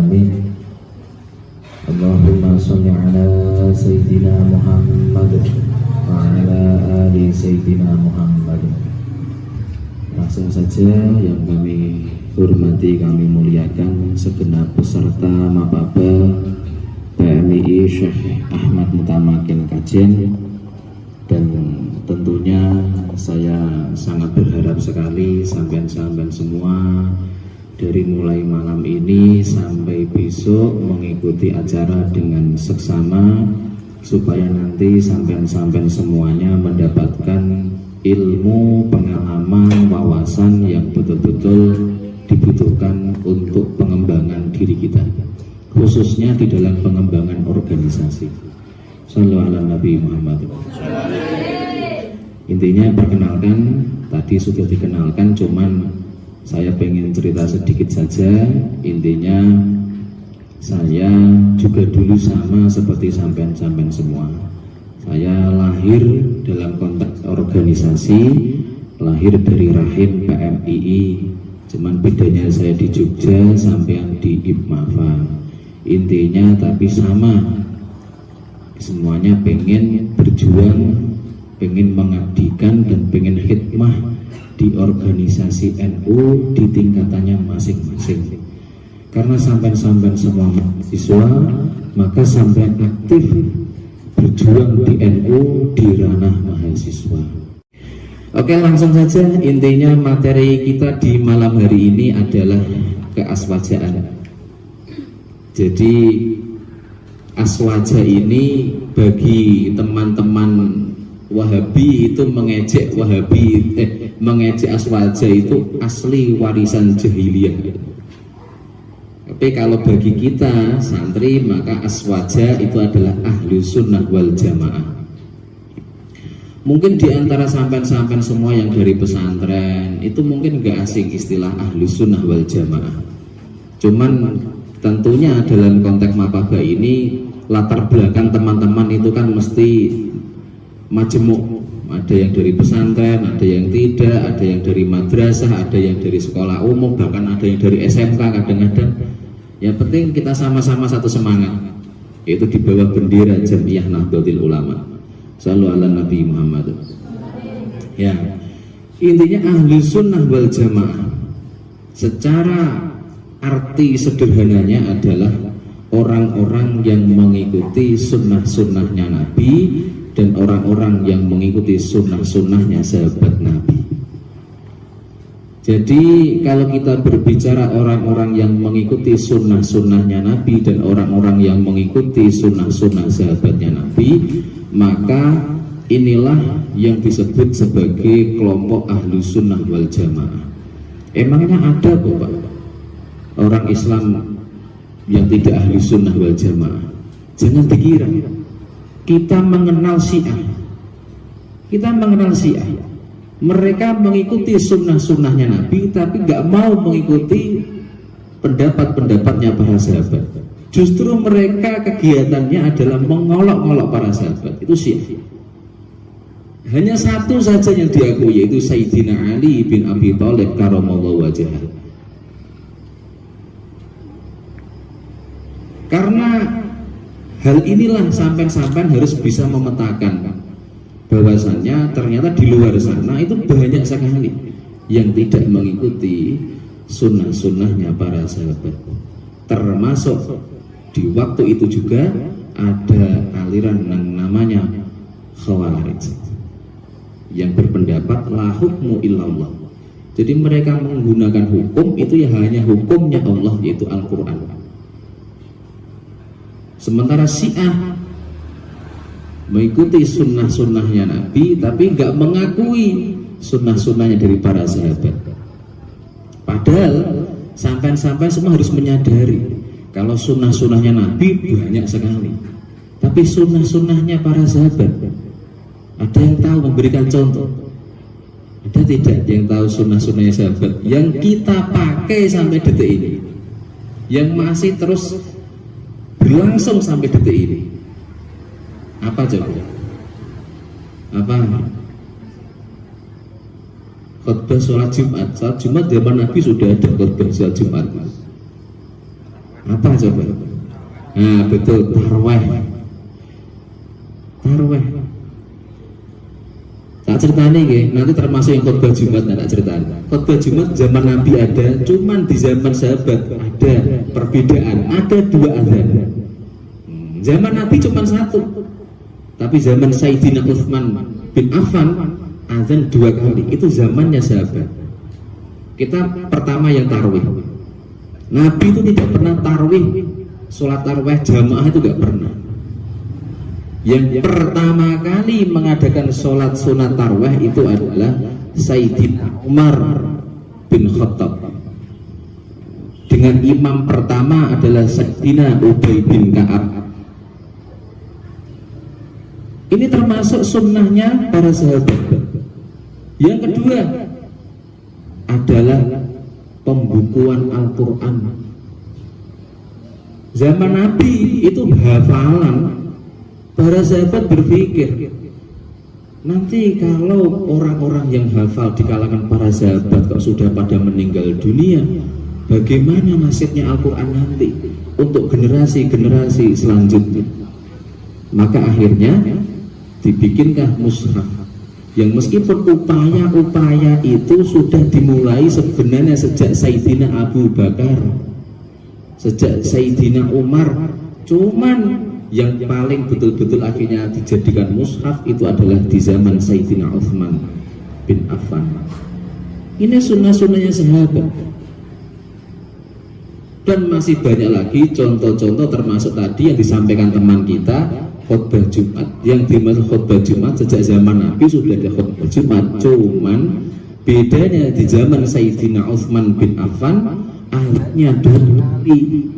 alamin. Allahumma sholli ala sayyidina Muhammad wa ala ali sayyidina Muhammad. Langsung saja yang kami hormati, kami muliakan segenap peserta Mapaba PMII Syekh Ahmad Mutamakin Kajen. Dan tentunya saya sangat berharap sekali sampean-sampean semua dari mulai malam ini sampai besok mengikuti acara dengan seksama, supaya nanti sampean-sampean semuanya mendapatkan ilmu, pengalaman, wawasan yang betul-betul dibutuhkan untuk pengembangan diri kita, khususnya di dalam pengembangan organisasi. Shallallahu ala Nabi Muhammad. Intinya perkenalkan, tadi sudah dikenalkan, cuman saya pengen cerita sedikit saja. Intinya saya juga dulu sama seperti sampean-sampean semua. Saya lahir dalam konteks organisasi, lahir dari rahim PMII. Cuman bedanya saya di Jogja, sampean di IPMAFA. Intinya tapi sama. Semuanya pengen berjuang, pengen mengabdikan dan pengen khidmah di organisasi NU di tingkatannya masing-masing. Karena sampean-sampean semua mahasiswa, maka sampean aktif berjuang di NU di ranah mahasiswa. Oke, langsung saja. Intinya materi kita di malam hari ini adalah keaswajaan. Jadi aswaja ini bagi teman-teman Wahabi itu mengejek mengejek aswaja itu asli warisan jahiliyah. Tapi kalau bagi kita santri, maka aswaja itu adalah ahlu sunnah wal jamaah. Mungkin di antara sampean-sampean semua yang dari pesantren itu mungkin nggak asing istilah ahlu sunnah wal jamaah. Cuman tentunya dalam konteks Mapaba ini latar belakang teman-teman itu kan mesti majemuk. Ada yang dari pesantren, ada yang tidak, ada yang dari madrasah, ada yang dari sekolah umum, bahkan ada yang dari SMK kadang-kadang. Yang penting kita sama-sama satu semangat, yaitu di bawah bendera Jamiah Nahdlatul Ulama. Shallallahu ala Nabi Muhammad. Ya, intinya ahli sunnah wal jamaah secara arti sederhananya adalah orang-orang yang mengikuti sunnah-sunnahnya Nabi dan orang-orang yang mengikuti sunnah-sunnahnya sahabat Nabi. Jadi kalau kita berbicara orang-orang yang mengikuti sunnah-sunnahnya Nabi dan orang-orang yang mengikuti sunnah-sunnah sahabatnya Nabi, maka inilah yang disebut sebagai kelompok ahlu sunnah wal jamaah. Emangnya ada kok Pak orang Islam yang tidak ahli sunnah wal jamaah? Jangan dikira kita mengenal Syiah. Kita mengenal Syiah, mereka mengikuti sunnah-sunnahnya Nabi tapi nggak mau mengikuti pendapat-pendapatnya para sahabat. Justru mereka kegiatannya adalah mengolok-olok para sahabat. Itu Syiah. Hanya satu saja yang diakui, yaitu Sayyidina Ali bin Abi Thalib karamallahu wajhah. Karena hal inilah sampean-sampean harus bisa memetakan bahwasannya ternyata di luar sana itu banyak sekali yang tidak mengikuti sunnah-sunnahnya para sahabat. Termasuk di waktu itu juga ada aliran yang namanya Khawarij yang berpendapat la hukmu illallah. Jadi mereka menggunakan hukum itu ya hanya hukumnya Allah, yaitu Al-Quran. Sementara Syiah mengikuti sunnah-sunnahnya Nabi tapi nggak mengakui sunnah-sunnahnya dari para sahabat. Padahal sampai-sampai semua harus menyadari kalau sunnah-sunnahnya Nabi banyak sekali, tapi sunnah-sunnahnya para sahabat, ada yang tahu memberikan contoh? Ada tidak yang tahu sunnah-sunnahnya sahabat yang kita pakai sampai detik ini, yang masih terus berlangsung sampai detik ini? Apa coba? Apa? Khutbah sholat Jumat. Sholat Jumat zaman Nabi sudah ada khutbah sholat Jumat. Apa coba? Nah betul, tarweh. Tak ceritanya nanti termasuk yang khutbah Jumat, tak ceritanya. Khutbah Jumat zaman Nabi ada, cuman di zaman sahabat ada perbedaan, ada 2 azan. Zaman Nabi cuma 1, tapi zaman Sayyidina Utsman bin Affan azan 2 kali. Itu zamannya sahabat. Kita pertama yang tarwih. Nabi itu tidak pernah tarwih, sholat tarwih jamaah itu gak pernah. Yang pertama kali mengadakan sholat sunat tarwih itu adalah Sayyidina Umar bin Khattab. Dengan imam pertama adalah Sayyidina Ubay bin Ka'ab. Ini termasuk sunnahnya para sahabat. Yang kedua adalah pembukuan Al-Quran. Zaman Nabi itu hafalan. Para sahabat berpikir, nanti kalau orang-orang yang hafal di kalangan para sahabat kok sudah pada meninggal dunia, bagaimana nasibnya Al-Quran nanti untuk generasi-generasi selanjutnya? Maka akhirnya dibikinkah mushaf yang meskipun upaya-upaya itu sudah dimulai sebenarnya sejak Sayyidina Abu Bakar, sejak Sayyidina Umar, cuman yang paling betul-betul akhirnya dijadikan mushaf itu adalah di zaman Sayyidina Utsman bin Affan. Ini sunnah-sunnahnya sahabat. Dan masih banyak lagi contoh-contoh, termasuk tadi yang disampaikan teman kita, khutbah Jumat. Yang dimaksud khutbah Jumat sejak zaman Nabi sudah ada khutbah Jumat, cuman bedanya di zaman Sayyidina Utsman bin Affan ayatnya 2 kali.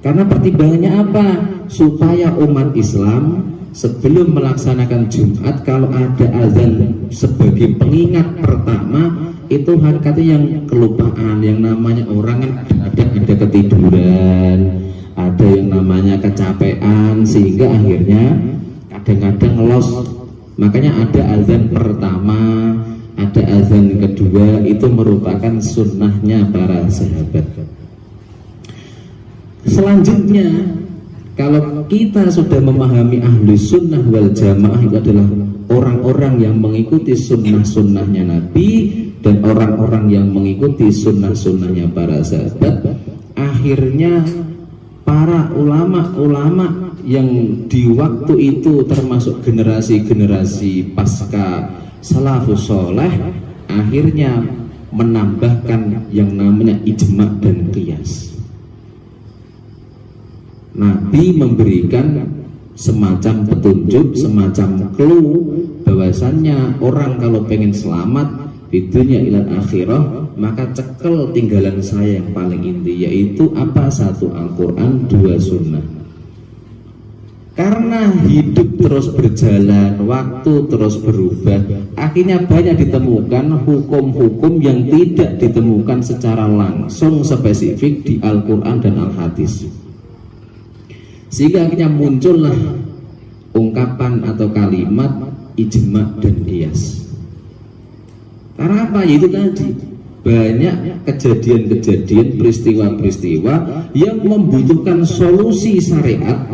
Karena pertimbangannya apa? Supaya umat Islam sebelum melaksanakan Jumat, kalau ada azan sebagai pengingat pertama, itu hakikatnya yang kelupaan, yang namanya orang kan ada ketiduran, ada yang namanya kecapean, sehingga akhirnya kadang-kadang los. Makanya ada azan pertama, ada azan kedua, itu merupakan sunnahnya para sahabat. Selanjutnya, kalau kita sudah memahami ahli sunnah wal jamaah itu adalah orang-orang yang mengikuti sunnah-sunnahnya Nabi dan orang-orang yang mengikuti sunnah-sunnahnya para sahabat, akhirnya para ulama-ulama yang di waktu itu termasuk generasi-generasi pasca salafus soleh akhirnya menambahkan yang namanya ijma dan qiyas. Nabi memberikan semacam petunjuk, semacam clue bahwasannya orang kalau pengen selamat di dunia ilal akhirah, maka cekel tinggalan saya yang paling inti, yaitu apa? 1 Al-Quran, 2 Sunnah. Karena hidup terus berjalan, waktu terus berubah, akhirnya banyak ditemukan hukum-hukum yang tidak ditemukan secara langsung spesifik di Al-Quran dan Al-Hadis. Sehingga akhirnya muncullah ungkapan atau kalimat ijma dan qiyas. Karena apa? Yaitu tadi banyak kejadian-kejadian, peristiwa-peristiwa yang membutuhkan solusi syariat,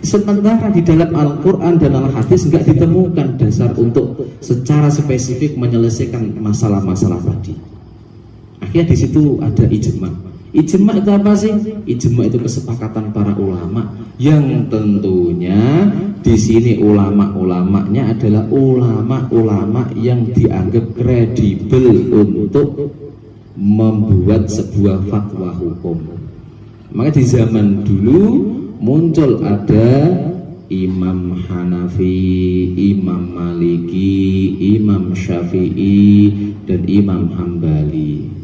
sementara di dalam Al-Quran dan Al-Hadis nggak ditemukan dasar untuk secara spesifik menyelesaikan masalah-masalah tadi. Akhirnya di situ ada ijma. Ijma itu apa sih? Ijma itu kesepakatan para ulama, yang tentunya di sini ulama-ulamanya adalah ulama-ulama yang dianggap kredibel untuk membuat sebuah fatwa hukum. Maka di zaman dulu muncul ada Imam Hanafi, Imam Maliki, Imam Syafi'i, dan Imam Hambali.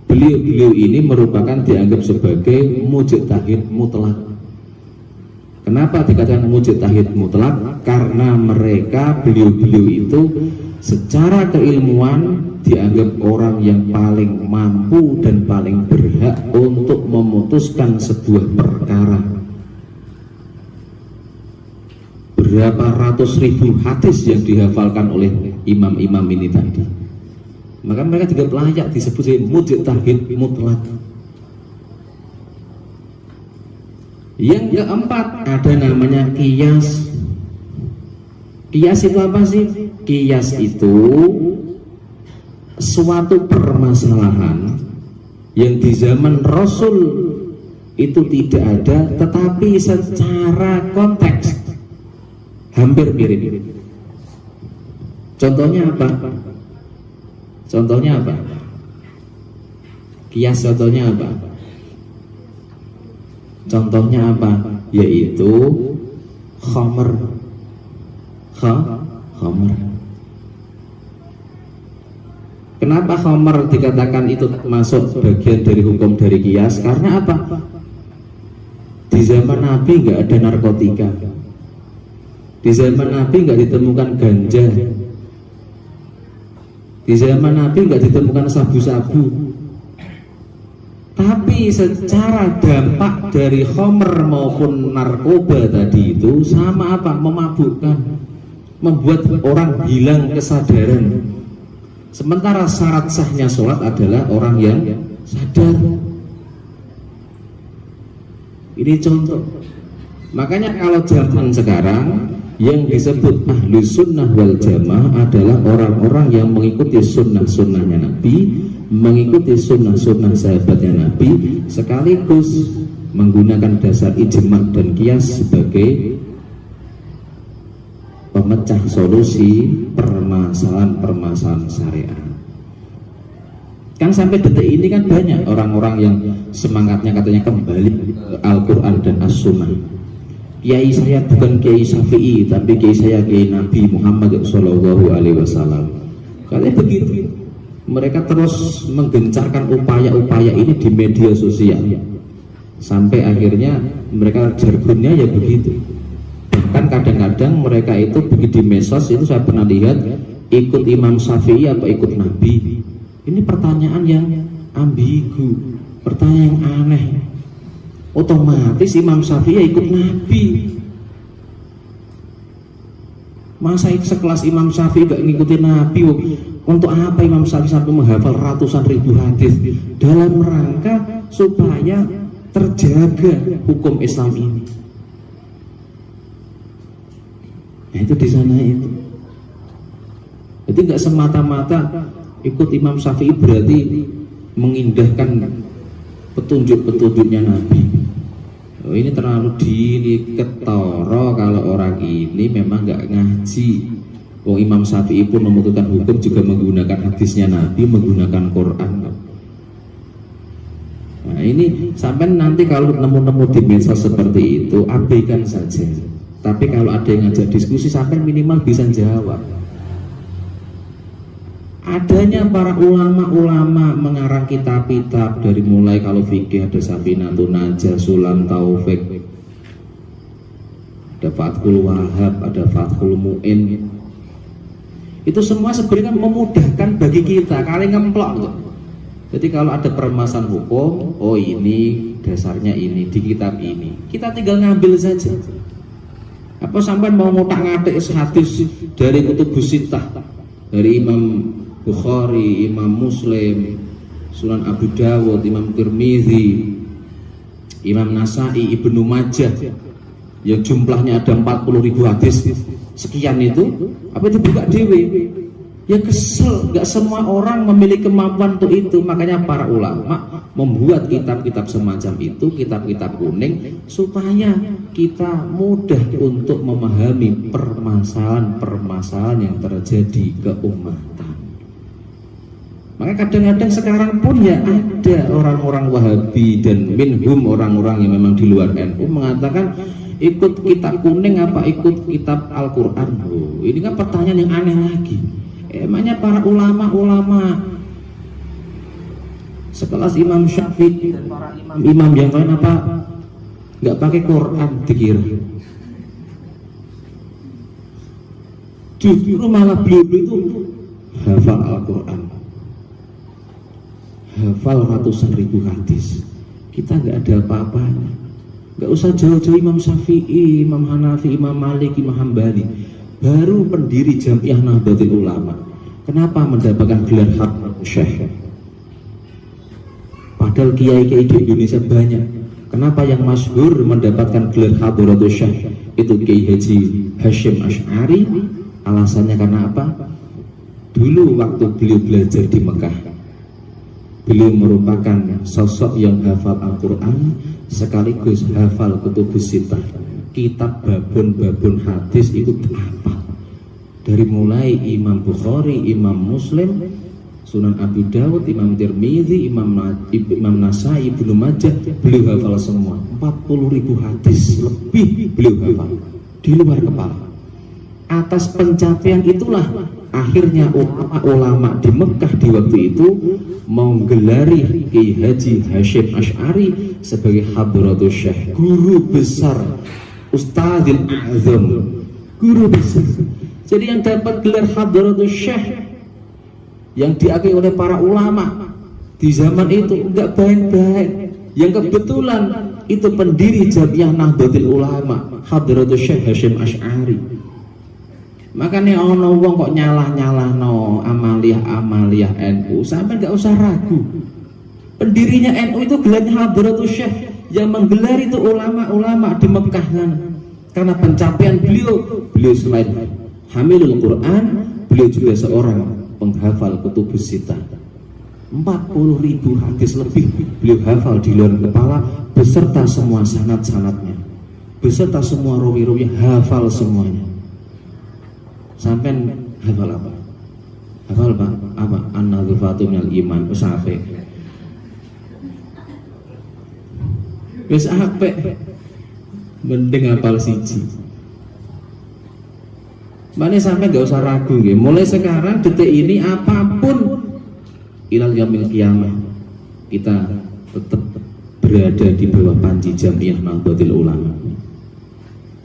Beliau-beliau ini merupakan dianggap sebagai mujtahid mutlak. Kenapa dikatakan mujtahid mutlak? Karena mereka, beliau-beliau itu secara keilmuan dianggap orang yang paling mampu dan paling berhak untuk memutuskan sebuah perkara. Berapa ratus ribu hadis yang dihafalkan oleh imam-imam ini tadi. Maka mereka juga layak disebut sebagai mujtahid mutlak. Yang keempat ada namanya qiyas. Qiyas itu apa sih? Qiyas itu suatu permasalahan yang di zaman Rasul itu tidak ada, tetapi secara konteks hampir mirip. Contohnya apa? Contohnya apa? Qiyas contohnya apa? Contohnya apa? Yaitu khamr. Khamr. Kenapa khamr dikatakan itu masuk bagian dari hukum dari qiyas? Karena apa? Di zaman Nabi nggak ada narkotika. Di zaman Nabi nggak ditemukan ganja. Di zaman Nabi nggak ditemukan sabu-sabu. Tapi secara dampak dari khamr maupun narkoba tadi itu sama apa? Memabukkan, membuat orang hilang kesadaran. Sementara syarat sahnya sholat adalah orang yang sadar. Ini contoh. Makanya kalau zaman sekarang yang disebut ahlu sunnah wal jamaah adalah orang-orang yang mengikuti sunnah-sunnahnya Nabi, mengikuti sunnah-sunnah sahabatnya Nabi, sekaligus menggunakan dasar ijma' dan qiyas sebagai pemecah solusi permasalahan-permasalahan syariat. Kan sampai detik ini kan banyak orang-orang yang semangatnya katanya kembali ke Al-Quran dan As-Sunnah. Kiai saya bukan Kiai Syafi'i, tapi Kiai saya Kiai Nabi Muhammad SAW. Katanya begitu. Mereka terus menggencarkan upaya-upaya ini di media sosial, sampai akhirnya mereka jargonnya ya begitu. Bahkan kadang-kadang mereka itu begitu di medsos itu saya pernah lihat, ikut Imam Syafi'i apa ikut Nabi. Ini pertanyaan yang ambigu, pertanyaan yang aneh. Otomatis Imam Syafi'i ikut Nabi. Masa sekelas Imam Syafi'i gak ngikutin Nabi? Untuk apa Imam Syafi'i sampai menghafal ratusan ribu hadis? Dalam rangka supaya terjaga hukum Islam ini. Nah, itu di sana itu. Jadi nggak semata-mata ikut Imam Syafi'i berarti mengindahkan petunjuk-petunjuknya Nabi. Oh, ini terlalu dini ketoro kalau orang ini memang nggak ngaji. Oh, Imam Syafi'i pun memutuskan hukum juga menggunakan hadisnya Nabi, menggunakan Quran. Nah, ini sampai nanti kalau nemu-nemu di medsos seperti itu abaikan saja. Tapi kalau ada yang ngajak diskusi sampai minimal bisa jawab. Adanya para ulama-ulama mengarang kitab-kitab dari mulai kalau fikih ada Safinatun Najah, Sulam Taufik, ada Fathul Wahab, ada Fathul Mu'in. Itu semua sebenarnya memudahkan bagi kita kali ngemplok tuh. Jadi kalau ada permasalahan hukum, oh ini dasarnya ini di kitab ini, kita tinggal ngambil saja. Apa sampai mau ngotak-ngatik hadis dari kutubus sittah, dari Imam Bukhari, Imam Muslim, Sunan Abu Dawud, Imam Tirmidzi, Imam Nasai, Ibnu Majah, yang jumlahnya ada 40.000 hadis sekian itu, apa itu buka dewe? Ya kesel, gak semua orang memiliki kemampuan untuk itu. Makanya para ulama membuat kitab-kitab semacam itu, kitab-kitab kuning, supaya kita mudah untuk memahami permasalahan-permasalahan yang terjadi keumatan. Makanya kadang-kadang sekarang pun ya ada orang-orang Wahabi dan minhum orang-orang yang memang di luar NU mengatakan ikut kitab kuning apa ikut kitab Al-Quran. Oh, ini kan pertanyaan yang aneh lagi. Emangnya para ulama-ulama sekelas Imam Syafi'i dan para imam yang lain apa nggak pakai Quran dikira? Justru malah beliau itu hafal Al-Quran, hafal ratusan ribu hadis. Kita nggak ada apa-apanya. Nggak usah jauh-jauh Imam Syafi'i, Imam Hanafi, Imam Malik, Imam Hambali. Baru pendiri Jamiah Nahdlatul Ulama, kenapa mendapatkan gelar Habib Syekh? Padahal kiai-kiai di Indonesia banyak. Kenapa yang masyhur mendapatkan gelar Hadratus Syekh itu Kiai Haji Hasyim Asy'ari? Alasannya karena apa? Dulu waktu beliau belajar di Mekah, beliau merupakan sosok yang hafal Al-Quran sekaligus hafal Kutubus Sittah. Kitab babon-babon hadis itu apa? Dari mulai Imam Bukhari, Imam Muslim, Sunan Abi Dawud, Imam Tirmidzi, Imam Nasai, Ibnu Majah, beliau hafal semua. 40.000 hadis lebih beliau hafal di luar kepala. Atas pencapaian itulah akhirnya ulama di Mekah di waktu itu menggelari Kiai Haji Hasyim Asy'ari sebagai Hadratus Syekh, guru besar, Ustadzil A'zam, guru besar. Jadi yang dapat gelar Hadratus Syekh yang diakui oleh para ulama di zaman itu enggak baik-baik, yang kebetulan itu pendiri Jamiah Nahdlatul Ulama Hadratus Syekh Hasyim Asy'ari. Makanya ono wong kok nyalah-nyalahno amaliyah NU, sampai enggak usah ragu. Pendirinya NU itu gelarnya Hadratus Syekh, yang menggelar itu ulama-ulama di Mekah karena pencapaian beliau selain hamilul Quran, beliau juga seorang penghafal Kutubus Sittah. 40.000 hadis lebih beliau hafal di luar kepala beserta semua sanad-sanadnya, beserta semua rawi-rawi, hafal semuanya. Sampai hafal apa? Hafal apa? An-nadhifatu minal iman. Wis apik. Wis apik. Mending hafal siji. Makanya sampai gak usah ragu ya. Mulai sekarang detik ini apapun ilal yaumil qiyamah kita tetap berada di bawah panji Jamiah Nahdlatul Ulama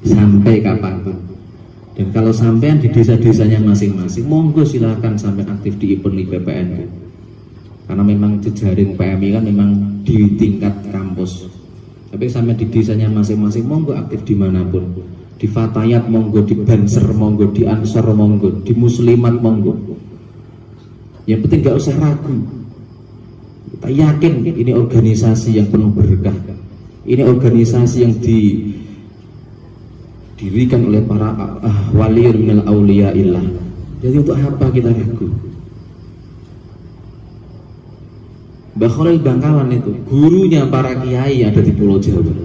sampai kapanpun. Dan kalau sampean di desa-desanya masing-masing, monggo silahkan sampai aktif di event BPN. Karena memang jejaring PMI kan memang di tingkat kampus. Tapi sampai di desanya masing-masing, monggo aktif dimanapun. Di Fatayat monggo, di Banser monggo, di Ansor monggo, di Muslimat monggo. Yang penting gak usah ragu. Kita yakin ini organisasi yang penuh berkah. Ini organisasi yang didirikan oleh para waliyun minal auliyaillah. Jadi untuk apa kita ragu? Mbah Khalil Bangkalan itu gurunya para kiai ada di Pulau Jawa.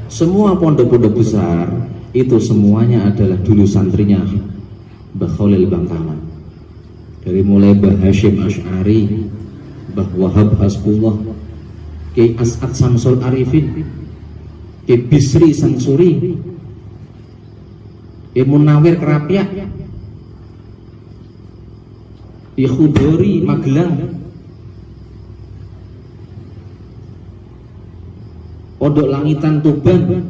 Semua pondok-pondok besar itu semuanya adalah dulu santrinya Mbah Khalil Bangkalan. Dari mulai Mbah Hasyim Asy'ari, Mbah Wahab Hasbullah, Kiai As'ad Samsul Arifin, Kiai Bisri Sangsuri, Kiai Munawir Kerapiak, Kiai Khudori Magelang, Pondok Langitan Tuban,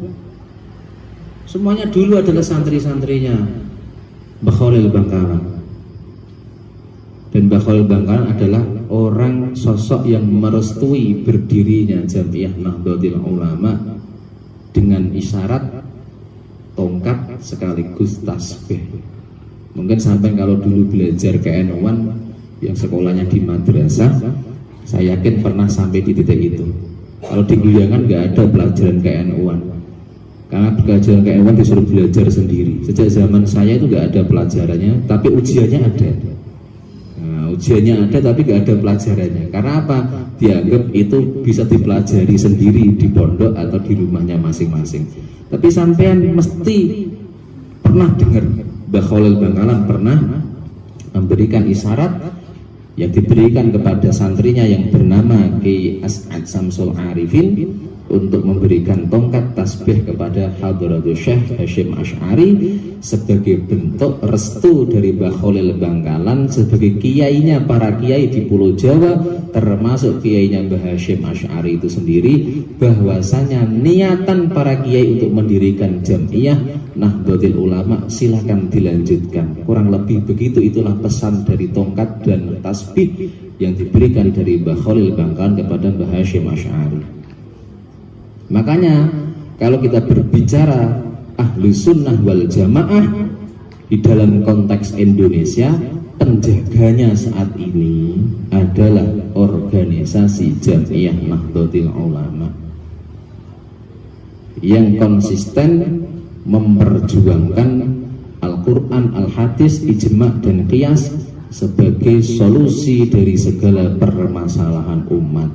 semuanya dulu adalah santri-santrinya Mbah Khalil Bangkalan. Dan Mbah Khalil Bangkalan adalah orang sosok yang merestui berdirinya Jamiah Nahdlatul Ulama dengan isyarat tongkat sekaligus tasbih. Mungkin sampai kalau dulu belajar KNU-an yang sekolahnya di madrasah, saya yakin pernah sampai di titik itu. Kalau di Guyangan nggak ada pelajaran KNU-an, karena pelajaran KNU-an disuruh belajar sendiri. Sejak zaman saya itu nggak ada pelajarannya, tapi ujiannya ada. Nah, ujiannya ada tapi nggak ada pelajarannya. Karena apa? Dianggap itu bisa dipelajari sendiri di pondok atau di rumahnya masing-masing. Tapi sampean mesti pernah dengar Mbah Khalil Bangkalan pernah memberikan isyarat yang diberikan kepada santrinya yang bernama Kiai As'ad Samsul Arifin untuk memberikan tongkat tasbih kepada Hadratus Syekh Hasyim Asy'ari sebagai bentuk restu dari Mbah Khalil Bangkalan sebagai kiainya para kiai di Pulau Jawa, termasuk kiainya Mbah Hasyim Asy'ari itu sendiri, bahwasanya niatan para kiai untuk mendirikan Jamiah Nahdlatul Ulama silakan dilanjutkan. Kurang lebih begitu, itulah pesan dari tongkat dan tasbih yang diberikan dari Mbah Khalil Bangkalan kepada Mbah Hasyim Asy'ari. Makanya kalau kita berbicara ahlu sunnah wal jamaah di dalam konteks Indonesia, penjaganya saat ini adalah organisasi Jamiah Nahdlatul Ulama. yang konsisten memperjuangkan Al-Quran, Al-Hadis, Ijma' dan Qiyas sebagai solusi dari segala permasalahan umat.